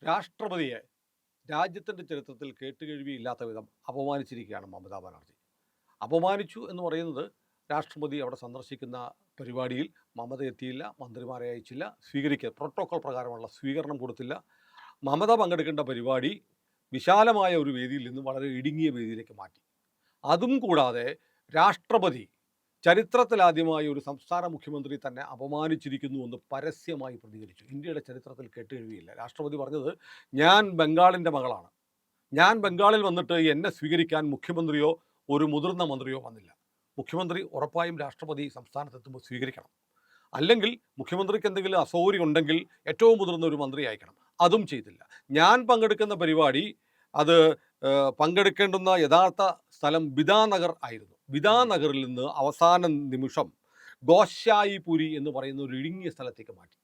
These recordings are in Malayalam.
രാഷ്ട്രപതിയെ രാജ്യത്തിൻ്റെ ചരിത്രത്തിൽ കേട്ടുകേഴ്വിയില്ലാത്ത വിധം അപമാനിച്ചിരിക്കുകയാണ് മമതാ ബാനർജി. അപമാനിച്ചു എന്ന് പറയുന്നത് രാഷ്ട്രപതി അവിടെ സന്ദർശിക്കുന്ന പരിപാടിയിൽ മമത എത്തിയില്ല, മന്ത്രിമാരെ അയച്ചില്ല, പ്രോട്ടോകോൾ പ്രകാരമുള്ള സ്വീകരണം കൊടുത്തില്ല. മമത പങ്കെടുക്കേണ്ട പരിപാടി വിശാലമായ ഒരു വേദിയിൽ നിന്ന് വളരെ ഇടുങ്ങിയ വേദിയിലേക്ക് മാറ്റി. അതും കൂടാതെ രാഷ്ട്രപതി ചരിത്രത്തിലാദ്യമായി ഒരു സംസ്ഥാന മുഖ്യമന്ത്രി തന്നെ അപമാനിച്ചിരിക്കുന്നു എന്ന് പരസ്യമായി പ്രതികരിച്ചു. ഇന്ത്യയുടെ ചരിത്രത്തിൽ കേട്ടുകേഴ്വിയില്ല. രാഷ്ട്രപതി പറഞ്ഞത്, ഞാൻ ബംഗാളിൻ്റെ മകളാണ്, ഞാൻ ബംഗാളിൽ വന്നിട്ട് എന്നെ സ്വീകരിക്കാൻ മുഖ്യമന്ത്രിയോ ഒരു മുതിർന്ന മന്ത്രിയോ വന്നില്ല. മുഖ്യമന്ത്രി ഉറപ്പായും രാഷ്ട്രപതി സംസ്ഥാനത്തെത്തുമ്പോൾ സ്വീകരിക്കണം. അല്ലെങ്കിൽ മുഖ്യമന്ത്രിക്ക് എന്തെങ്കിലും അസൗകര്യം ഉണ്ടെങ്കിൽ ഏറ്റവും മുതിർന്ന ഒരു മന്ത്രി അയക്കണം. അതും ചെയ്തില്ല. ഞാൻ പങ്കെടുക്കുന്ന പരിപാടി അത് പങ്കെടുക്കേണ്ടുന്ന യഥാർത്ഥ സ്ഥലം ബിദാനഗർ ആയിരുന്നു. ബിദാനഗറിൽ നിന്ന് അവസാന നിമിഷം ഗോശായിപുരി എന്ന് പറയുന്ന ഒരു ഇടുങ്ങിയ സ്ഥലത്തേക്ക് മാറ്റി.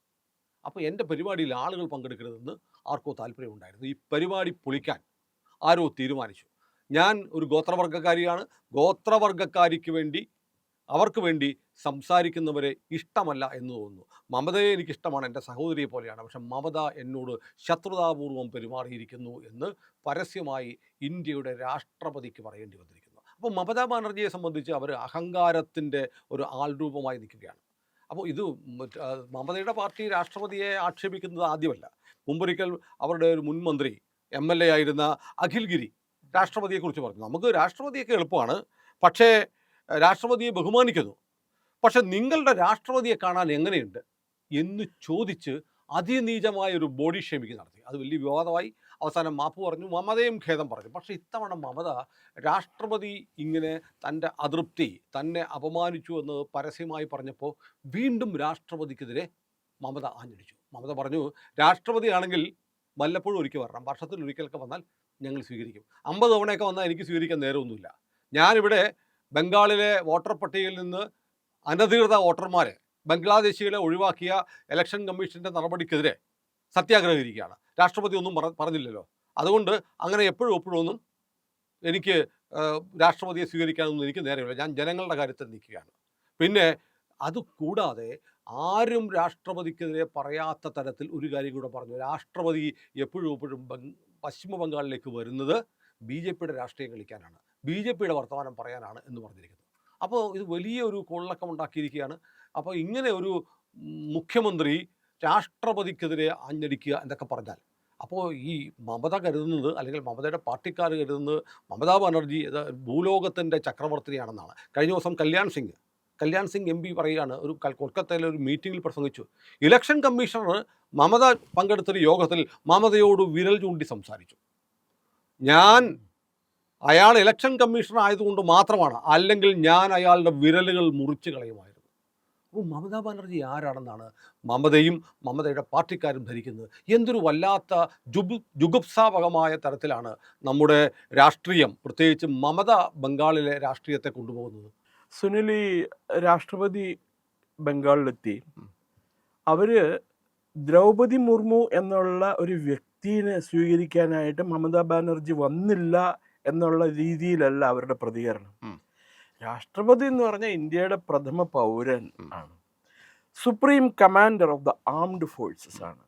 അപ്പോൾ എൻ്റെ പരിപാടിയിൽ ആളുകൾ പങ്കെടുക്കരുതെന്ന് ആർക്കോ താല്പര്യമുണ്ടായിരുന്നു. ഈ പരിപാടി പൊളിക്കാൻ ആരോ തീരുമാനിച്ചു. ഞാൻ ഒരു ഗോത്രവർഗ്ഗക്കാരിയാണ്. ഗോത്രവർഗ്ഗക്കാരിക്ക് വേണ്ടി, അവർക്ക് വേണ്ടി സംസാരിക്കുന്നവരെ ഇഷ്ടമല്ല എന്ന് തോന്നുന്നു. മമതയെ എനിക്കിഷ്ടമാണ്, എൻ്റെ സഹോദരിയെ പോലെയാണ്. പക്ഷെ മമത എന്നോട് ശത്രുതാപൂർവം പെരുമാറിയിരിക്കുന്നു എന്ന് പരസ്യമായി ഇന്ത്യയുടെ രാഷ്ട്രപതിക്ക് പറയേണ്ടി വന്നിരിക്കുന്നു. അപ്പോൾ മമതാ ബാനർജിയെ സംബന്ധിച്ച് അവർ അഹങ്കാരത്തിൻ്റെ ഒരു ആൾരൂപമായി നിൽക്കുകയാണ്. അപ്പോൾ ഇത് മമതയുടെ പാർട്ടി രാഷ്ട്രപതിയെ ആക്ഷേപിക്കുന്നത് ആദ്യമല്ല. മുമ്പൊരിക്കൽ അവരുടെ ഒരു മുൻ മന്ത്രി MLA ആയിരുന്ന അഖിൽ ഗിരി രാഷ്ട്രപതിയെക്കുറിച്ച് പറഞ്ഞു, നമുക്ക് രാഷ്ട്രപതിയൊക്കെ എളുപ്പമാണ്, പക്ഷേ രാഷ്ട്രപതിയെ ബഹുമാനിക്കുന്നു, പക്ഷെ നിങ്ങളുടെ രാഷ്ട്രപതിയെ കാണാൻ എങ്ങനെയുണ്ട് എന്ന് ചോദിച്ച് അതിനീചമായ ഒരു ബോഡി ഷേമിങ് നടത്തി. അത് വലിയ വിവാദമായി. അവസാനം മാപ്പ് പറഞ്ഞു, മമതയും ഖേദം പറഞ്ഞു. പക്ഷേ ഇത്തവണ മമത രാഷ്ട്രപതി ഇങ്ങനെ തൻ്റെ അതൃപ്തി, തന്നെ അപമാനിച്ചു എന്ന് പരസ്യമായി പറഞ്ഞപ്പോൾ വീണ്ടും രാഷ്ട്രപതിക്കെതിരെ മമത ആഞ്ഞടിച്ചു. മമത പറഞ്ഞു, രാഷ്ട്രപതിയാണെങ്കിൽ വല്ലപ്പോഴും ഒരിക്കൽ വരണം, വർഷത്തിൽ ഒരിക്കലൊക്കെ വന്നാൽ ഞങ്ങൾ സ്വീകരിക്കും. 50 തവണയൊക്കെ വന്നാൽ എനിക്ക് സ്വീകരിക്കാൻ നേരമൊന്നുമില്ല. ഞാനിവിടെ ബംഗാളിലെ വോട്ടർ പട്ടികയിൽ നിന്ന് അനധികൃത വോട്ടർമാരെ, ബംഗ്ലാദേശികളെ ഒഴിവാക്കിയ ഇലക്ഷൻ കമ്മീഷൻ്റെ നടപടിക്കെതിരെ സത്യാഗ്രഹം ഇരിക്കുകയാണ്. രാഷ്ട്രപതി ഒന്നും പറഞ്ഞില്ലല്ലോ. അതുകൊണ്ട് അങ്ങനെ എപ്പോഴും ഒന്നും എനിക്ക് രാഷ്ട്രപതിയെ സ്വീകരിക്കാനൊന്നും എനിക്ക് നേരമില്ല. ഞാൻ ജനങ്ങളുടെ കാര്യത്തിൽ നിൽക്കുകയാണ്. പിന്നെ അതുകൂടാതെ ആരും രാഷ്ട്രപതിക്കെതിരെ പറയാത്ത തരത്തിൽ ഒരു കാര്യം കൂടെ പറഞ്ഞു. രാഷ്ട്രപതി എപ്പോഴും പശ്ചിമ ബംഗാളിലേക്ക് വരുന്നത് BJPയുടെ രാഷ്ട്രീയം കളിക്കാനാണ്, BJPയുടെ വർത്തമാനം പറയാനാണ് എന്ന് പറഞ്ഞിരിക്കുന്നു. അപ്പോൾ ഇത് വലിയൊരു കൊള്ളക്കം ഉണ്ടാക്കിയിരിക്കുകയാണ്. അപ്പോൾ ഇങ്ങനെ ഒരു മുഖ്യമന്ത്രി രാഷ്ട്രപതിക്കെതിരെ ആഞ്ഞടിക്കുക എന്നൊക്കെ പറഞ്ഞാൽ, അപ്പോൾ ഈ മമത കരുതുന്നത്, അല്ലെങ്കിൽ മമതയുടെ പാർട്ടിക്കാർ കരുതുന്നത്, മമതാ ബാനർജി ഭൂലോകത്തിൻ്റെ ചക്രവർത്തിനിയാണെന്നാണ്. കഴിഞ്ഞ ദിവസം കല്യാൺ സിംഗ് MP പറയുകയാണ്, ഒരു കൊൽക്കത്തയിലെ ഒരു മീറ്റിങ്ങിൽ പ്രസംഗിച്ചു. ഇലക്ഷൻ കമ്മീഷണർ മമത പങ്കെടുത്തൊരു യോഗത്തിൽ മമതയോട് വിരൽ ചൂണ്ടി സംസാരിച്ചു. അയാൾ ഇലക്ഷൻ കമ്മീഷണർ ആയതുകൊണ്ട് മാത്രമാണ്, അല്ലെങ്കിൽ ഞാൻ അയാളുടെ വിരലുകൾ മുറിച്ച് കളയുമായിരുന്നു. അപ്പോൾ മമതാ ബാനർജി ആരാണെന്നാണ് മമതയും മമതയുടെ പാർട്ടിക്കാരും ധരിക്കുന്നത്. എന്തൊരു വല്ലാത്ത ജുഗുപ്സാവകമായ തരത്തിലാണ് നമ്മുടെ രാഷ്ട്രീയം, പ്രത്യേകിച്ച് മമത ബംഗാളിലെ രാഷ്ട്രീയത്തെ കൊണ്ടുപോകുന്നത്. സുനിൽ, ഈ രാഷ്ട്രപതി ബംഗാളിലെത്തി, അവര് ദ്രൗപദി മുർമു എന്നുള്ള ഒരു വ്യക്തിയെ സ്വീകരിക്കാനായിട്ട് മമതാ ബാനർജി വന്നില്ല എന്നുള്ള രീതിയിലല്ല അവരുടെ പ്രതികരണം. രാഷ്ട്രപതി എന്ന് പറഞ്ഞാൽ ഇന്ത്യയുടെ പ്രഥമ പൗരൻ ആണ്, supreme commander of the armed forces ആണ്.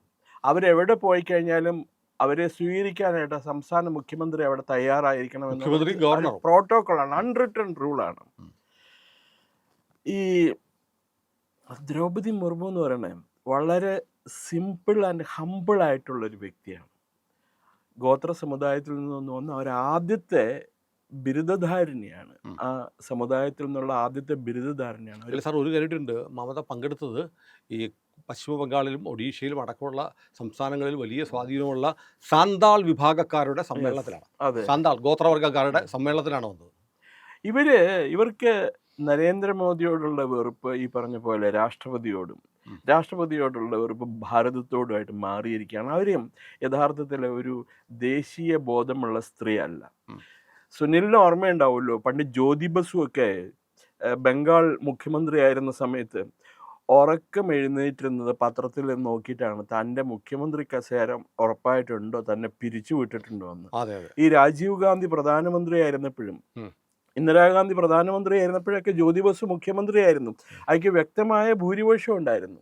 അവരെവിടെ പോയി കഴിഞ്ഞാലും അവരെ സ്വീകരിക്കാനായിട്ട് സംസ്ഥാന മുഖ്യമന്ത്രി അവിടെ തയ്യാറായിരിക്കണമെന്ന് പ്രോട്ടോകോളാണ്, അൺറിട്ടൺ റൂളാണ്. ഈ ദ്രൗപദി മുർമു എന്ന് പറയുന്നത് വളരെ സിമ്പിൾ ആൻഡ് ഹമ്പിൾ ആയിട്ടുള്ളൊരു വ്യക്തിയാണ്. ഗോത്ര സമുദായത്തിൽ നിന്ന് വന്ന ആദ്യത്തെ ബിരുദധാരിണിയാണ്. ആ സമുദായത്തിൽ നിന്നുള്ള ആദ്യത്തെ ബിരുദധാരിണിയാണ്. അല്ല സാർ, ഒരു കാര്യമുണ്ട്. മമത പങ്കെടുത്തത് ഈ പശ്ചിമ ബംഗാളിലും ഒഡീഷയിൽ അടക്കമുള്ള സംസ്ഥാനങ്ങളിൽ വലിയ സ്വാധീനമുള്ള സാന്താൾ വിഭാഗക്കാരുടെ സമ്മേളനത്തിലാണ്. സാന്താൾ ഗോത്രവർഗ്ഗക്കാരുടെ സമ്മേളനത്തിലാണ് വന്നത്. ഇവർക്ക് നരേന്ദ്രമോദിയോടുള്ള വെറുപ്പ് ഈ പറഞ്ഞ പോലെ രാഷ്ട്രപതിയോടുള്ള വെറുപ്പ് ഭാരതത്തോടുമായിട്ട് മാറിയിരിക്കുകയാണ്. അവരും യഥാർത്ഥത്തിൽ ഒരു ദേശീയ ബോധമുള്ള സ്ത്രീ അല്ല. സുനിലിന് ഓർമ്മയുണ്ടാവുമല്ലോ, പണ്ട് ജ്യോതി ബസു ഒക്കെ ബംഗാൾ മുഖ്യമന്ത്രി ആയിരുന്ന സമയത്ത് ഉറക്കം എഴുന്നേറ്റിരുന്നത് പത്രത്തിൽ നോക്കിയിട്ടാണ് തൻ്റെ മുഖ്യമന്ത്രി കസേര ഉറപ്പായിട്ടുണ്ടോ, തന്നെ പിരിച്ചു വിട്ടിട്ടുണ്ടോ എന്ന്. ഈ രാജീവ് ഗാന്ധി പ്രധാനമന്ത്രി ആയിരുന്നപ്പോഴും ഇന്ദിരാഗാന്ധി പ്രധാനമന്ത്രിയായിരുന്നപ്പോഴൊക്കെ ജ്യോതി ബസു മുഖ്യമന്ത്രിയായിരുന്നു. അതിക്ക് വ്യക്തമായ ഭൂരിപക്ഷം ഉണ്ടായിരുന്നു.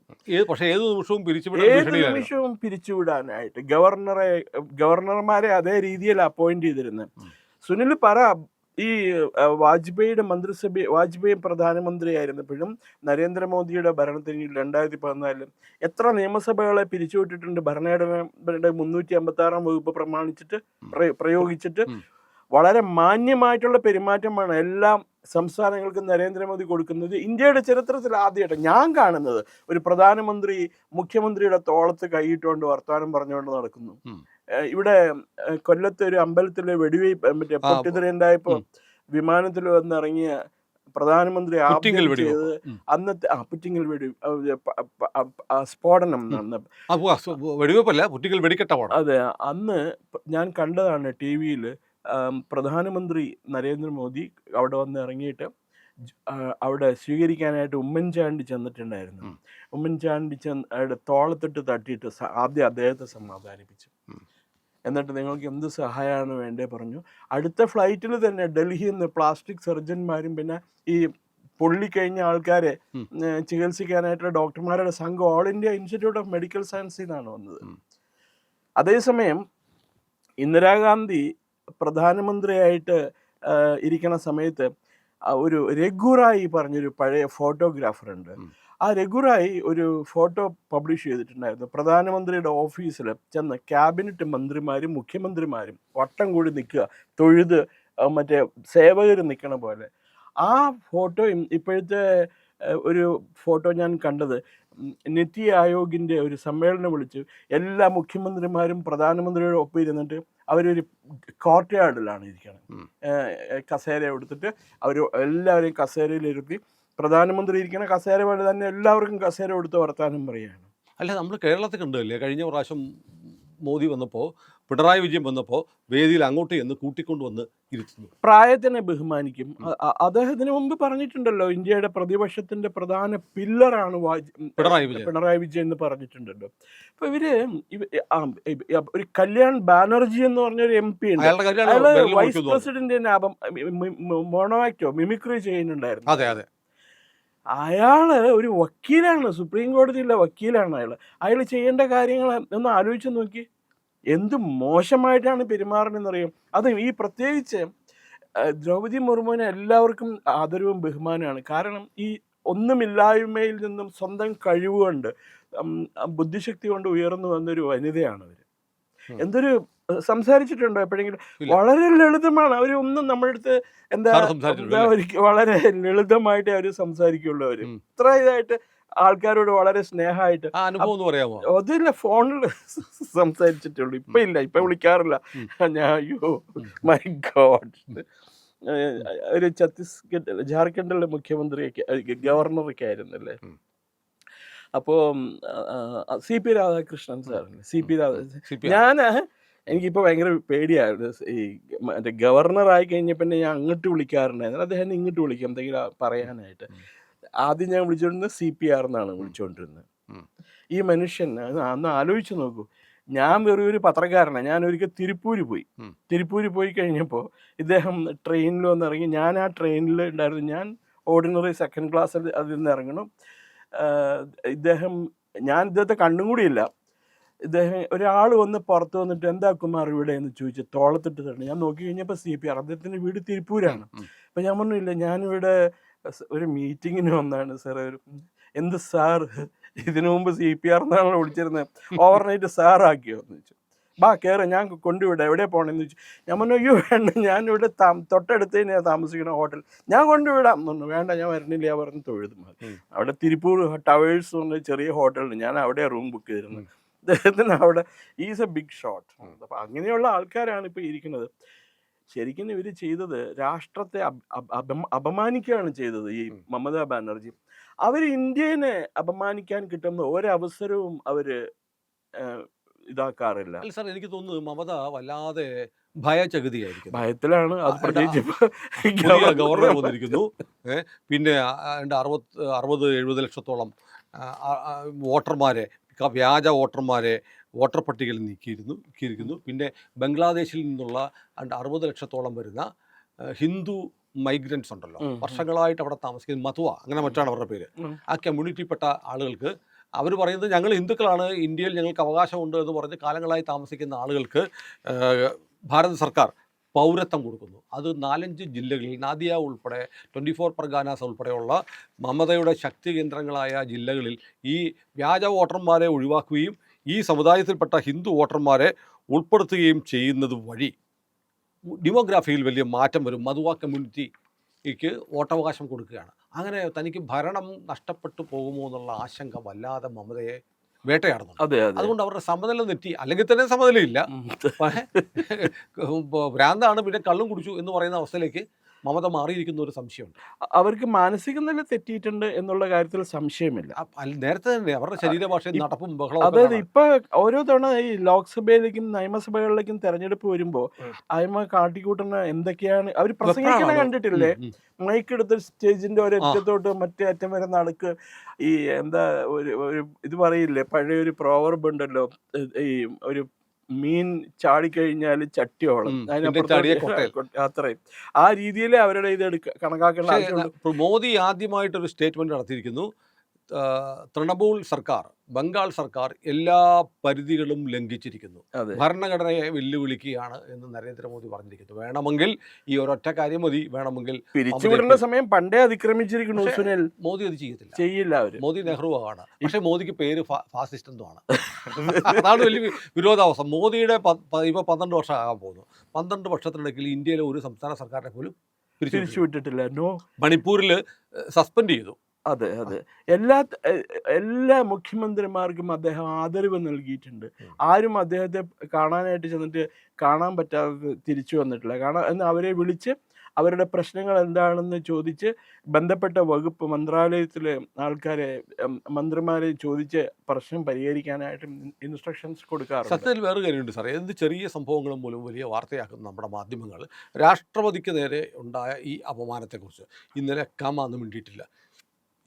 പക്ഷേ ഏത് നിമിഷവും പിരിച്ചുവിടാൻ ഏത് ഭീഷണിയിലായിരുന്നു. നിമിഷവും പിരിച്ചുവിടാനായിട്ട് ഗവർണർമാരെ അതേ രീതിയിൽ അപ്പോയിന്റ് ചെയ്തിരുന്നത്. സുനിൽ പറ, ഈ വാജ്പേയി പ്രധാനമന്ത്രിയായിരുന്നപ്പോഴും നരേന്ദ്രമോദിയുടെ ഭരണത്തിന് 2014 എത്ര നിയമസഭകളെ പിരിച്ചുവിട്ടിട്ടുണ്ട് ഭരണഘടനയുടെ 356 വകുപ്പ് പ്രയോഗിച്ചിട്ട്. വളരെ മാന്യമായിട്ടുള്ള പെരുമാറ്റമാണ് എല്ലാ സംസ്ഥാനങ്ങൾക്കും നരേന്ദ്രമോദി കൊടുക്കുന്നത്. ഇന്ത്യയുടെ ചരിത്രത്തിൽ ആദ്യമായിട്ട് ഞാൻ കാണുന്നത് ഒരു പ്രധാനമന്ത്രി മുഖ്യമന്ത്രിയുടെ തോളത്ത് കൈയിട്ടുകൊണ്ട് വർത്തമാനം പറഞ്ഞുകൊണ്ട് നടക്കുന്നു. ഇവിടെ കൊല്ലത്ത് ഒരു അമ്പലത്തിലെ വെടിവെയ്പ്പ് മറ്റേ പൊട്ടിത്തെറിയുണ്ടായപ്പോ വിമാനത്തിൽ വന്നിറങ്ങിയ പ്രധാനമന്ത്രി ആദ്യം ചെയ്തത് അന്നത്തെ പുറ്റിങ്ങൽ സ്ഫോടനം. അതെ, അന്ന് ഞാൻ കണ്ടതാണ് TV-യിൽ. പ്രധാനമന്ത്രി നരേന്ദ്രമോദി അവിടെ വന്ന് ഇറങ്ങിയിട്ട് അവിടെ സ്വീകരിക്കാനായിട്ട് ഉമ്മൻചാണ്ടി ചെന്നിട്ടുണ്ടായിരുന്നു. ഉമ്മൻചാണ്ടി തോളത്തിട്ട് തട്ടിയിട്ട് ആദ്യം അദ്ദേഹത്തെ സമാധാനിപ്പിച്ചു. എന്നിട്ട് നിങ്ങൾക്ക് എന്ത് സഹായമാണ് വേണ്ടേ പറഞ്ഞു. അടുത്ത ഫ്ലൈറ്റിൽ തന്നെ ഡൽഹിയിൽ നിന്ന് പ്ലാസ്റ്റിക് സർജന്മാരും പിന്നെ ഈ പൊള്ളിക്കഴിഞ്ഞ ആൾക്കാരെ ചികിത്സിക്കാനായിട്ടുള്ള ഡോക്ടർമാരുടെ സംഘം all India institute of medical സയൻസിൽ നിന്നാണ് വന്നത്. അതേസമയം ഇന്ദിരാഗാന്ധി പ്രധാനമന്ത്രിയായിട്ട് ഇരിക്കുന്ന സമയത്ത് ഒരു രഘുറായി പറഞ്ഞൊരു പഴയ ഫോട്ടോഗ്രാഫർ ഉണ്ട്. ആ രഘുറായി ഒരു ഫോട്ടോ പബ്ലിഷ് ചെയ്തിട്ടുണ്ടായിരുന്നു. പ്രധാനമന്ത്രിയുടെ ഓഫീസിൽ ചെന്ന് ക്യാബിനറ്റ് മന്ത്രിമാരും മുഖ്യമന്ത്രിമാരും വട്ടം കൂടി നിൽക്കുക, തൊഴുത് മറ്റേ സേവകർ നിൽക്കണ പോലെ. ആ ഫോട്ടോയും ഇപ്പോഴത്തെ ഒരു ഫോട്ടോ ഞാൻ കണ്ടത് നിതി ആയോഗിൻ്റെ ഒരു സമ്മേളനം വിളിച്ച് എല്ലാ മുഖ്യമന്ത്രിമാരും പ്രധാനമന്ത്രിയുടെ ഒപ്പം ഇരുന്നിട്ട് അവരൊരു കോർട്ട് യാർഡിലാണ് ഇരിക്കണം. കസേര എടുത്തിട്ട് അവർ എല്ലാവരെയും കസേരയിലിരുത്തി പ്രധാനമന്ത്രി ഇരിക്കുന്ന കസേര പോലെ തന്നെ എല്ലാവർക്കും കസേര കൊടുത്ത് വർത്താനം പറയുകയാണ്. അല്ല, നമ്മൾ കേരളത്തിൽ കണ്ടല്ലേ കഴിഞ്ഞ പ്രാവശ്യം മോദി വന്നപ്പോൾ, പിണറായി വിജയൻ വന്നപ്പോൾ വേദിയിൽ അങ്ങോട്ട് ചെന്ന് കൂട്ടിക്കൊണ്ടുവന്ന് ഇരുത്തുന്നു. പ്രായത്തിനെ ബഹുമാനിക്കും. അദ്ദേഹത്തിന് മുമ്പ് പറഞ്ഞിട്ടുണ്ടല്ലോ, ഇന്ത്യയുടെ പ്രതിപക്ഷത്തിന്റെ പ്രധാന പില്ലറാണ് പിണറായി വിജയൻ എന്ന് പറഞ്ഞിട്ടുണ്ടല്ലോ. അപ്പൊ ഒരു കല്യാൺ ബാനർജി എന്ന് പറഞ്ഞൊരു MP ഉണ്ട്. അയാള് വൈസ് പ്രസിഡന്റിന്റെ മിമിക്രി ചെയ്യുന്നുണ്ടായിരുന്നു. അതെ അതെ, അയാള് ഒരു വക്കീലാണ്, സുപ്രീം കോടതിയിലെ വക്കീലാണ്. അയാൾ ചെയ്യേണ്ട കാര്യങ്ങൾ ഒന്ന് ആലോചിച്ച് നോക്കി. എന്ത് മോശമായിട്ടാണ് പെരുമാറണമെന്നറിയാം. അത് ഈ പ്രത്യേകിച്ച് ദ്രൗപദി മുർമുവിനെ എല്ലാവർക്കും ആദരവും ബഹുമാനമാണ്. കാരണം ഈ ഒന്നുമില്ലായ്മയിൽ നിന്നും സ്വന്തം കഴിവുകൊണ്ട് ബുദ്ധിശക്തി കൊണ്ട് ഉയർന്നു വന്നൊരു വനിതയാണ് അവർ. എന്തൊരു സംസാരിച്ചിട്ടുണ്ടോ എപ്പോഴെങ്കിലും? വളരെ ലളിതമാണ് അവർ. ഒന്നും നമ്മുടെ അടുത്ത് വളരെ ലളിതമായിട്ട് അവർ സംസാരിക്കുള്ളൂ. അവർ ഇത്ര ഇതായിട്ട് ആൾക്കാരോട് വളരെ സ്നേഹമായിട്ട് അതില്ല ഫോണിൽ സംസാരിച്ചിട്ടുള്ളൂ. ഇപ്പൊ ഇല്ല, ഇപ്പൊ വിളിക്കാറില്ല ഞാൻ. അയ്യോ മൈ ഗോഡ്. ഒരു ജാർഖണ്ഡിലെ മുഖ്യമന്ത്രിയൊക്കെ ഗവർണറൊക്കെ ആയിരുന്നല്ലേ. അപ്പോ CP രാധാകൃഷ്ണൻ സാറിന് എനിക്കിപ്പോൾ ഭയങ്കര പേടിയായിരുന്നു. ഈ മറ്റേ ഗവർണറായി കഴിഞ്ഞ പിന്നെ ഞാൻ അങ്ങോട്ട് വിളിക്കാറുണ്ടായിരുന്നു. അദ്ദേഹം ഇങ്ങോട്ട് വിളിക്കും എന്തെങ്കിലും പറയാനായിട്ട്. ആദ്യം ഞാൻ വിളിച്ചുകൊണ്ടിരുന്നത് CPR എന്നാണ് വിളിച്ചുകൊണ്ടിരുന്നത്. ഈ മനുഷ്യൻ അന്ന് ആലോചിച്ച് നോക്കൂ. ഞാൻ വെറും ഒരു പത്രക്കാരനാണ്. ഞാൻ ഒരിക്കൽ തിരുപ്പൂര് പോയി കഴിഞ്ഞപ്പോൾ ഇദ്ദേഹം ട്രെയിനിൽ വന്നിറങ്ങി. ഞാൻ ആ ട്രെയിനിൽ ഉണ്ടായിരുന്നു. ഞാൻ ഓർഡിനറി സെക്കൻഡ് ക്ലാസ്സിൽ അതിൽ നിന്ന് ഇറങ്ങണം. ഞാൻ ഇദ്ദേഹത്തെ കണ്ണും കൂടിയില്ല. ഇദ്ദേഹം ഒരാൾ വന്ന് പുറത്ത് വന്നിട്ട് എന്താ കുമാർ ഇവിടെ എന്ന് ചോദിച്ചു, തോളത്തിട്ട് തന്നെ. ഞാൻ നോക്കി കഴിഞ്ഞപ്പോൾ CPR, അദ്ദേഹത്തിൻ്റെ വീട് തിരുപ്പൂരാണ്. അപ്പം ഞാൻ പറഞ്ഞില്ല, ഞാനിവിടെ ഒരു മീറ്റിങ്ങിന് വന്നാണ് സാർ. എന്ത് സാർ, ഇതിനു മുമ്പ് CPR എന്നാണ് വിളിച്ചിരുന്നത്, ഓവർനൈറ്റ് സാറാക്കിയോ എന്ന് ചോദിച്ചു. ബാ കയറി, ഞാൻ കൊണ്ടുവിടാം, എവിടെ പോകണമെന്ന് ചോദിച്ചു. ഞാൻ പറഞ്ഞു അയ്യോ വേണ്ട, ഞാനിവിടെ തൊട്ടടുത്ത് തന്നെയാണ് താമസിക്കുന്ന ഹോട്ടൽ, ഞാൻ കൊണ്ടുവിടാം എന്ന് പറഞ്ഞു. വേണ്ട ഞാൻ വരണില്ല പറഞ്ഞ് തൊഴുതു. അവിടെ തിരുപ്പൂർ ടവേഴ്സ് എന്ന് പറഞ്ഞ ചെറിയ ഹോട്ടലുണ്ട്, ഞാൻ അവിടെ റൂം ബുക്ക് ചെയ്തിരുന്നു. അദ്ദേഹത്തിന് അവിടെ ഈസ് എ ബിഗ് ഷോട്ട്. അപ്പം അങ്ങനെയുള്ള ആൾക്കാരാണ് ഇപ്പോൾ ഇരിക്കുന്നത്. ശരിക്കും ഇവർ ചെയ്തത് രാഷ്ട്രത്തെ അപമാനിക്കുകയാണ് ചെയ്തത്. ഈ മമതാ ബാനർജി അവർ ഇന്ത്യനെ അപമാനിക്കാൻ കിട്ടുന്ന ഒരവസരവും അവര് ഇതാക്കാറില്ല. സാർ, എനിക്ക് തോന്നുന്നു മമത വല്ലാതെ ഭയചകിതിയായിരിക്കും. ഭയത്തിലാണ്. അത് പ്രത്യേകിച്ച് ഗവർണർ വന്നിരിക്കുന്നു. പിന്നെ 60-70 ലക്ഷത്തോളം വോട്ടർമാരെ, വ്യാജ വോട്ടർമാരെ വോട്ടർ പട്ടികയിൽ നീക്കിയിരിക്കുന്നു. പിന്നെ ബംഗ്ലാദേശിൽ നിന്നുള്ള 60 ലക്ഷത്തോളം വരുന്ന ഹിന്ദു മൈഗ്രൻസ് ഉണ്ടല്ലോ, ഉം, ഉം. വർഷങ്ങളായിട്ട് അവിടെ താമസിക്കുന്ന മതുവ അങ്ങനെ മറ്റാണ് അവരുടെ പേര്. ഉം. ആ കമ്മ്യൂണിറ്റിപ്പെട്ട ആളുകൾക്ക് അവർ പറയുന്നത് ഞങ്ങൾ ഹിന്ദുക്കളാണ്, ഇന്ത്യയിൽ ഞങ്ങൾക്ക് അവകാശമുണ്ട് എന്ന് പറഞ്ഞ് കാലങ്ങളായി താമസിക്കുന്ന ആളുകൾക്ക് ഭാരത സർക്കാർ പൗരത്വം കൊടുക്കുന്നു. അത് 4-5 ജില്ലകളിൽ നാദിയ ഉൾപ്പെടെ 24 പർഗാനാസ് ഉൾപ്പെടെയുള്ള മമതയുടെ ശക്തി കേന്ദ്രങ്ങളായ ജില്ലകളിൽ ഈ വ്യാജ വോട്ടർമാരെ ഒഴിവാക്കുകയും ഈ സമുദായത്തിൽപ്പെട്ട ഹിന്ദു വോട്ടർമാരെ ഉൾപ്പെടുത്തുകയും ചെയ്യുന്നത് വഴി ഡെമോഗ്രാഫിയിൽ വലിയ മാറ്റം വരും. മതുവ കമ്മ്യൂണിറ്റിക്ക് വോട്ടവകാശം കൊടുക്കുകയാണ്. അങ്ങനെ തനിക്ക് ഭരണം നഷ്ടപ്പെട്ടു പോകുമോ എന്നുള്ള ആശങ്ക വല്ലാതെ മമതയെ വേട്ടയാടുന്നുണ്ട്. അതെ അതെ അതുകൊണ്ട് അവരുടെ സമനില തെറ്റി. അല്ലെങ്കിൽ തന്നെ സമനിലയില്ല. ഉം. ഭ്രാന്താണ്, പിന്നെ കള്ളും കുടിച്ചു എന്ന് പറയുന്ന അവസ്ഥയിലേക്ക് മമത മാറിയിരിക്കുന്ന ഒരു സംശയമുണ്ട്. അവർക്ക് മാനസിക നില തെറ്റിയിട്ടുണ്ട് എന്നുള്ള കാര്യത്തിൽ സംശയമില്ല. നേരത്തെ തന്നെ അവരുടെ ശരീരഭാഷയിൽ നടപ്പും ബഹളവും ഒക്കെ അതായത് കാണാം. ഇപ്പൊ ഓരോ തവണ ഈ ലോക്സഭയിലേക്കും നിയമസഭകളിലേക്കും തെരഞ്ഞെടുപ്പ് വരുമ്പോ ഉം. അയമ കാട്ടിക്കൂട്ടുന്ന എന്തൊക്കെയാണ് അവർ പ്രസംഗിക്കണ വെപ്രാളാണ്. കണ്ടിട്ടില്ലേ? ഉം, ഉം. മൈക്ക് എടുത്ത് സ്റ്റേജിന്റെ ഒരറ്റത്തോട്ട് മറ്റേ അറ്റം വരെ നടക്ക്. ഈ എന്താ ഒരു ഒരു ഇത് പറയില്ലേ, പഴയൊരു പ്രോവർബ് ഉണ്ടല്ലോ, ഈ ഒരു മീൻ ചാടിക്കഴിഞ്ഞാൽ ചട്ടിയോളം, ഉം. പിന്നെ ചാടിയ കൊട്ടയിൽ. അത്രയും ആ രീതിയിൽ അവരുടെ ഇത് കണക്കാക്കേണ്ട പക്ഷേ ആവശ്യമുണ്ട്. ഇപ്പോൾ മോദി ആദ്യമായിട്ടൊരു സ്റ്റേറ്റ്മെന്റ് നടത്തിയിരിക്കുന്നു. തൃണമൂൽ സർക്കാർ, ബംഗാൾ സർക്കാർ എല്ലാ പരിധികളും ലംഘിച്ചിരിക്കുന്നു, അതെ ഭരണഘടനയെ വെല്ലുവിളിക്കുകയാണ് എന്ന് നരേന്ദ്രമോദി പറഞ്ഞിരിക്കുന്നു. വേണമെങ്കിൽ ഈ ഒരൊറ്റ കാര്യം മതി, വേണമെങ്കിൽ പിരിച്ചുവിടേണ്ട സമയം പണ്ടേ അതിക്രമിച്ചിരിക്കുന്നു. പക്ഷേ സുനിൽ മോദി അത് ചെയ്യത്തില്ല. ചെയ്യില്ല അവര്. മോദി നെഹ്റുവാണ്. പക്ഷേ മോദിക്ക് പേര് ഫാസിസ്റ്റ് എന്നുമാണ്. അതാണ് വലിയ വിരോധാഭാസം. മോദിയുടെ ഇപ്പോൾ 12 വർഷം ആകാൻ പോകുന്നു. 12 വർഷത്തിനിടയ്ക്ക് ഇന്ത്യയിലെ ഒരു സംസ്ഥാന സർക്കാരിനെ പോലും പിരിച്ചു പിരിച്ചുവിട്ടിട്ടില്ല. നോ. മണിപ്പൂരിൽ സസ്പെൻഡ് ചെയ്തു. അതെ അതെ എല്ലാ മുഖ്യമന്ത്രിമാർക്കും അദ്ദേഹം ആദരവ് നൽകിയിട്ടുണ്ട്. ആരും അദ്ദേഹത്തെ കാണാനായിട്ട് ചെന്നിട്ട് കാണാൻ പറ്റാതെ തിരിച്ചു വന്നിട്ടില്ല. എന്ന് അവരെ വിളിച്ച് അവരുടെ പ്രശ്നങ്ങൾ എന്താണെന്ന് ചോദിച്ച് ബന്ധപ്പെട്ട വകുപ്പ് മന്ത്രാലയത്തിലെ ആൾക്കാരെ മന്ത്രിമാരെ ചോദിച്ച് പ്രശ്നം പരിഹരിക്കാനായിട്ട് ഇൻസ്ട്രക്ഷൻസ് കൊടുക്കാറുണ്ട്. സത്യത്തിൽ വേറെ കാര്യമുണ്ട് സാറേ. എന്ത് ചെറിയ സംഭവങ്ങളും പോലും വലിയ വാർത്തയാക്കുന്ന നമ്മുടെ മാധ്യമങ്ങൾ രാഷ്ട്രപതിക്ക് നേരെ ഉണ്ടായ ഈ അപമാനത്തെക്കുറിച്ച് ഇന്നലെ കാമാന്ന് മിണ്ടിയിട്ടില്ല.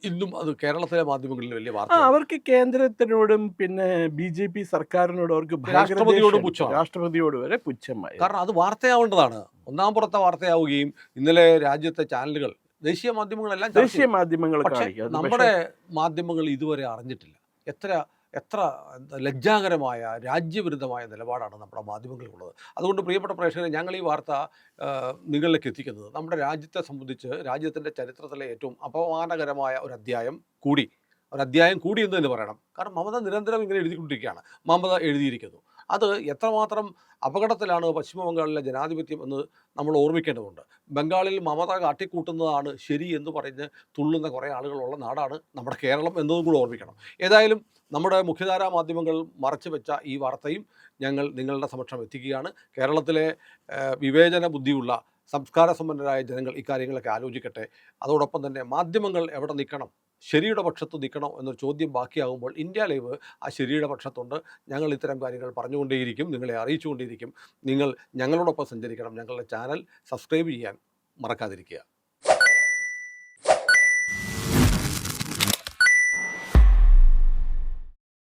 ഇന്നും അത് കേരളത്തിലെ മാധ്യമങ്ങളിൽ വലിയ വാർത്ത. അവർക്ക് കേന്ദ്രത്തിനോടും പിന്നെ BJP സർക്കാരിനോടും അവർക്ക് രാഷ്ട്രപതിയോടും പുച്ഛമാണ്. രാഷ്ട്രപതിയോട് വരെ പുച്ഛമായി. കാരണം അത് വാർത്തയാവേണ്ടതാണ്. ഒന്നാം പുറത്തെ വാർത്തയാവുകയും ഇന്നലെ രാജ്യത്തെ ചാനലുകൾ, ദേശീയ മാധ്യമങ്ങളെല്ലാം ചർച്ച ദേശീയ ചെയ്തു. മാധ്യമങ്ങൾ പക്ഷേ കാണിക്കും. നമ്മുടെ മാധ്യമങ്ങൾ ഇതുവരെ അറിഞ്ഞിട്ടില്ല. എത്ര ലജ്ജാകരമായ രാജ്യവിരുദ്ധമായ നിലപാടാണ് നമ്മുടെ മാധ്യമങ്ങൾക്കുള്ളത്. അതുകൊണ്ട് പ്രിയപ്പെട്ട പ്രേക്ഷകരെ, ഞങ്ങൾ ഈ വാർത്ത നിങ്ങളിലേക്ക് എത്തിക്കുന്നത് നമ്മുടെ രാജ്യത്തെ സംബന്ധിച്ച് രാജ്യത്തിൻ്റെ ചരിത്രത്തിലെ ഏറ്റവും അപമാനകരമായ ഒരു അധ്യായം കൂടി എന്ന് തന്നെ പറയണം. കാരണം മമത നിരന്തരം ഇങ്ങനെ എഴുതിക്കൊണ്ടിരിക്കുകയാണ്. മമത എഴുതിയിരിക്കുന്നു. അത് എത്രമാത്രം അപകടത്തിലാണ് പശ്ചിമ ബംഗാളിലെ ജനാധിപത്യം എന്ന് നമ്മൾ ഓർമ്മിക്കേണ്ടതുണ്ട്. ബംഗാളിൽ മമത കാട്ടിക്കൂട്ടുന്നതാണ് ശരി എന്ന് പറഞ്ഞ് തുള്ളുന്ന കുറേ ആളുകളുള്ള നാടാണ് നമ്മുടെ കേരളം എന്നതും കൂടെ ഓർമ്മിക്കണം. ഏതായാലും നമ്മുടെ മുഖ്യധാരാ മാധ്യമങ്ങൾ മറച്ചു വെച്ച ഈ വാർത്തയും ഞങ്ങൾ നിങ്ങളുടെ സമക്ഷം എത്തിക്കുകയാണ്. കേരളത്തിലെ വിവേചന ബുദ്ധിയുള്ള സംസ്കാര സമ്പന്നരായ ജനങ്ങൾ ഇക്കാര്യങ്ങളൊക്കെ ആലോചിക്കട്ടെ. അതോടൊപ്പം തന്നെ മാധ്യമങ്ങൾ എവിടെ നിൽക്കണം, ശരിയുടെ പക്ഷത്ത് നിൽക്കണം എന്നൊരു ചോദ്യം ബാക്കിയാകുമ്പോൾ ഇന്ത്യ ലൈവ് ആ ശരിയുടെ പക്ഷത്തുണ്ട്. ഞങ്ങൾ ഇത്തരം കാര്യങ്ങൾ പറഞ്ഞുകൊണ്ടേയിരിക്കും, നിങ്ങളെ അറിയിച്ചുകൊണ്ടേയിരിക്കും. നിങ്ങൾ ഞങ്ങളോടൊപ്പം സഞ്ചരിക്കണം. ഞങ്ങളുടെ ചാനൽ സബ്സ്ക്രൈബ് ചെയ്യാൻ മറക്കാതിരിക്കുക.